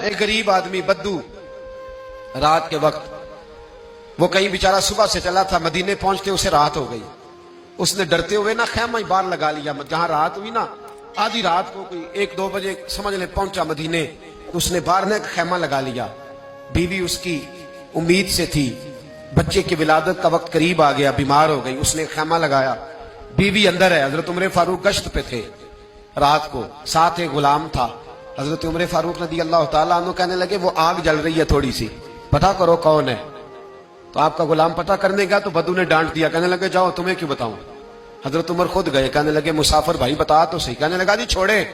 ایک غریب آدمی بدو رات کے وقت وہ کہیں بیچارہ صبح سے چلا تھا، مدینے پہنچتے اسے رات ہو گئی. اس نے ڈرتے ہوئے نا خیمہ ہی باہر لگا لیا. جہاں رات ہوئی نا آدھی رات کو کوئی 1-2 بجے سمجھ لیں پہنچا مدینے، اس نے باہر نے خیمہ لگا لیا. بیوی اس کی امید سے تھی، بچے کی ولادت کا وقت قریب آ گیا، بیمار ہو گئی، اس نے خیمہ لگایا. بیوی اندر ہے، حضرت عمر فاروق گشت پہ تھے رات کو، ساتھ ایک غلام تھا. حضرت عمر فاروق رضی اللہ تعالیٰ عنہ کہنے لگے وہ آگ جل رہی ہے تھوڑی سی، پتہ کرو کون ہے. تو آپ کا غلام پتہ کرنے گیا تو بدو نے ڈانٹ دیا، کہنے لگے جاؤ تمہیں کیوں بتاؤں. حضرت عمر خود گئے، کہنے لگے مسافر بھائی بتا تو صحیح. کہنے لگا جی چھوڑے،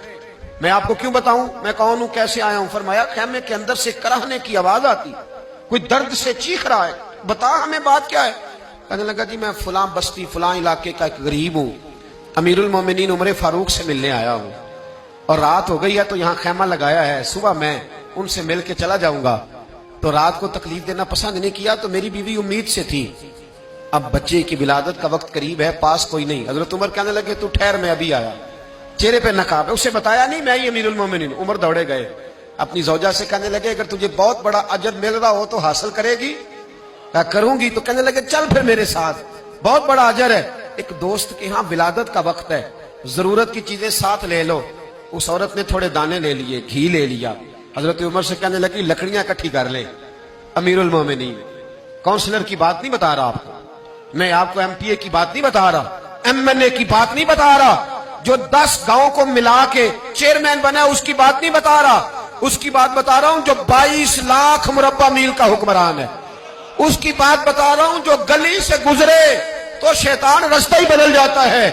میں آپ کو کیوں بتاؤں، میں کون ہوں، کیسے آیا ہوں. فرمایا خیمے کے اندر سے کراہنے کی آواز آتی، کوئی درد سے چیخ رہا ہے، بتا ہمیں بات کیا ہے. کہنے لگا جی میں فلاں بستی فلاں علاقے کا ایک غریب ہوں، امیر المومنین عمر فاروق سے ملنے آیا ہوں، اور رات ہو گئی ہے تو یہاں خیمہ لگایا ہے، صبح میں ان سے مل کے چلا جاؤں گا. تو رات کو تکلیف دینا پسند نہیں کیا، تو میری بیوی امید سے تھی، اب بچے کی ولادت کا وقت قریب ہے، پاس کوئی نہیں. حضرت عمر کہنے لگے تو ٹھہر میں ابھی آیا. چہرے پہ نقاب ہے، اسے بتایا نہیں میں ہی امیر المومنین. عمر دوڑے گئے، اپنی زوجہ سے کہنے لگے اگر تجھے بہت بڑا اجر مل رہا ہو تو حاصل کرے گی. کہا کروں گی. تو کہنے لگے چل پھر میرے ساتھ، بہت بڑا اجر ہے. ایک دوست کے ہاں ولادت کا وقت ہے، ضرورت کی چیزیں ساتھ لے لو. اس عورت نے تھوڑے دانے لے لیے، گھی لے لیا. حضرت عمر سے کہنے لگی لکڑیاں اکٹھی کر لیں. امیر المومنین، کونسلر کی بات نہیں بتا رہا آپ کو، میں آپ کو ایم پی اے کی بات نہیں بتا رہا، ایم این اے کی بات نہیں بتا رہا، جو 10 گاؤں کو ملا کے چیئرمین بنا ہے اس کی بات نہیں بتا رہا. اس کی بات بتا رہا ہوں جو 22 لاکھ مربع میل کا حکمران ہے. اس کی بات بتا رہا ہوں جو گلی سے گزرے تو شیطان رستہ ہی بدل جاتا ہے.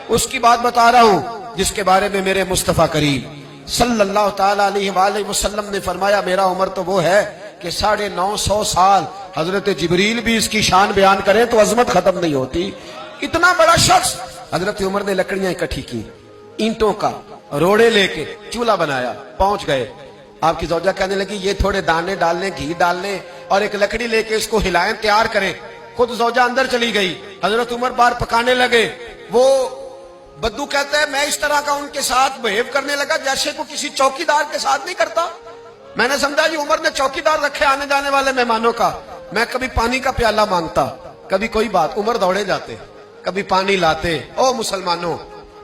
اس کی بات بتا رہا ہوں جس کے بارے میں میرے مصطفیٰ کریم صلی اللہ تعالیٰ علیہ وآلہ وسلم نے فرمایا میرا عمر تو وہ ہے کہ 950 سال حضرت جبریل بھی اس کی شان بیان کریں تو عظمت ختم نہیں ہوتی. اتنا بڑا شخص. حضرت عمر نے لکڑیاں اکٹھی کی، اینٹوں کا روڑے لے کے چولہا بنایا، پہنچ گئے. آپ کی زوجہ کہنے لگی یہ تھوڑے دانے ڈالنے، گھی ڈالنے اور ایک لکڑی لے کے اس کو ہلائیں، تیار کریں. خود زوجہ اندر چلی گئی، حضرت عمر باہر پکانے لگے. وہ بدو کہتا ہے میں اس طرح کا ان کے ساتھ بہیو کرنے لگا جیسے کو کسی چوکیدار کے ساتھ نہیں کرتا. میں نے سمجھا جی عمر نے چوکیدار رکھے آنے جانے والے مہمانوں کا. میں کبھی پانی کا پیالہ مانگتا، کبھی کوئی بات، عمر دوڑے جاتے، کبھی پانی لاتے. او مسلمانوں،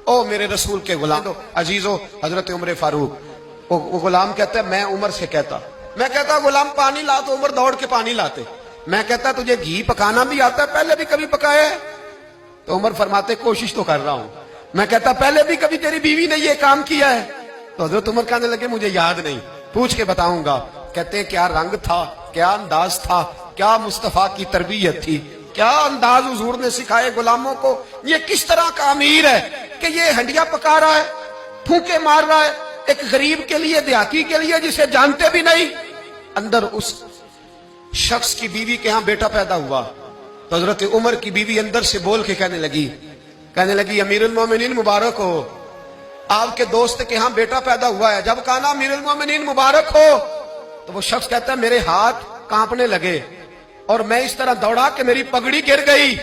او میرے رسول کے غلام عزیزو، حضرت عمر فاروق. وہ غلام کہتا ہے میں عمر سے کہتا، میں کہتا غلام پانی لا تو عمر دوڑ کے پانی لاتے. میں کہتا تجھے گھی پکانا بھی آتا ہے، پہلے بھی کبھی پکایا ہے؟ تو عمر فرماتے کوشش تو کر رہا ہوں. میں کہتا پہلے بھی کبھی تیری بیوی نے یہ کام کیا ہے؟ تو حضرت عمر کہنے لگے مجھے یاد نہیں، پوچھ کے بتاؤں گا. کہتے ہیں کیا رنگ تھا، کیا انداز تھا، کیا مصطفیٰ کی تربیت تھی، کیا انداز حضور نے سکھائے غلاموں کو. یہ کس طرح کا امیر ہے کہ یہ ہنڈیاں پکا رہا ہے، پھونکے مار رہا ہے ایک غریب کے لیے، دیہاتی کے لیے جسے جانتے بھی نہیں. اندر اس شخص کی بیوی کے ہاں بیٹا پیدا ہوا تو حضرت عمر کی بیوی اندر سے بول کے کہنے لگی امیر المومنین مبارک ہو، آپ کے دوست کے ہاں بیٹا پیدا ہوا ہے. جب کہا نا امیر المومنین مبارک ہو تو وہ شخص کہتا ہے میرے ہاتھ کانپنے لگے اور میں اس طرح دوڑا کہ میری پگڑی گر گئی.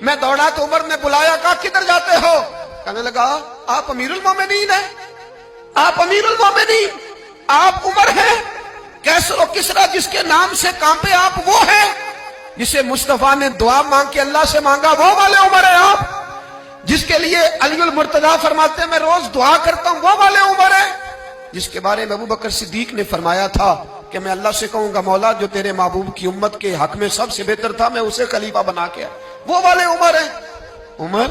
میں دوڑا تو عمر نے بلایا، کہا کدھر جاتے ہو؟ کہنے لگا آپ امیر المومنین ہیں، آپ امیر المومنین، آپ عمر ہیں. کیسر و کسرا جس کے نام سے کانپے آپ وہ ہیں، جسے مصطفیٰ نے دعا مانگ کے اللہ سے مانگا وہ والے عمر ہیں آپ، جس کے لیے علی المرتضیٰ فرماتے ہیں میں روز دعا کرتا ہوں وہ والے عمر ہیں، جس کے بارے میں ابو بکر صدیق نے فرمایا تھا کہ میں اللہ سے کہوں گا مولا جو تیرے محبوب کی امت کے حق میں سب سے بہتر تھا میں اسے خلیفہ بنا کے وہ والے عمر ہیں. عمر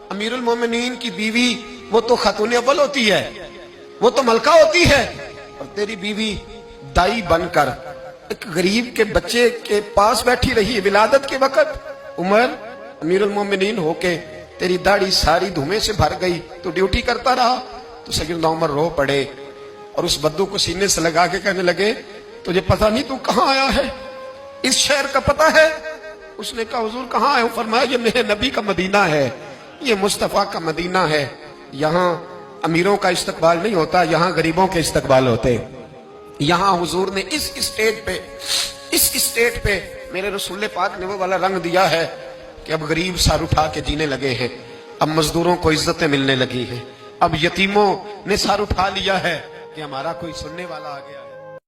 امیر المومنین کی بیوی وہ تو خاتون اول ہوتی ہے، وہ تو ملکہ ہوتی ہے، اور تیری بیوی دائی بن کر ایک غریب کے بچے کے پاس بیٹھی رہی ولادت کے وقت. عمر امیر المومنین ہو کے تیری داڑھی ساری دھومے سے بھر گئی تو ڈیوٹی کرتا رہا. تو سیدنا عمر رو پڑے اور اس بدو کو سینے سے لگا کے کہنے لگے تجھے پتہ نہیں تو کہاں آیا ہے، اس شہر کا پتہ ہے؟ اس نے کہا حضور کہاں ہے؟ فرمایا یہ میرے نبی کا مدینہ ہے، یہ مصطفیٰ کا مدینہ ہے، یہاں امیروں کا استقبال نہیں ہوتا، یہاں غریبوں کے استقبال ہوتے. یہاں حضور نے اس اسٹیٹ پہ میرے رسول پاک نے وہ والا رنگ دیا ہے کہ اب غریب سر اٹھا کے جینے لگے ہیں، اب مزدوروں کو عزتیں ملنے لگی ہیں، اب یتیموں نے سر اٹھا لیا ہے کہ ہمارا کوئی سننے والا آ گیا ہے.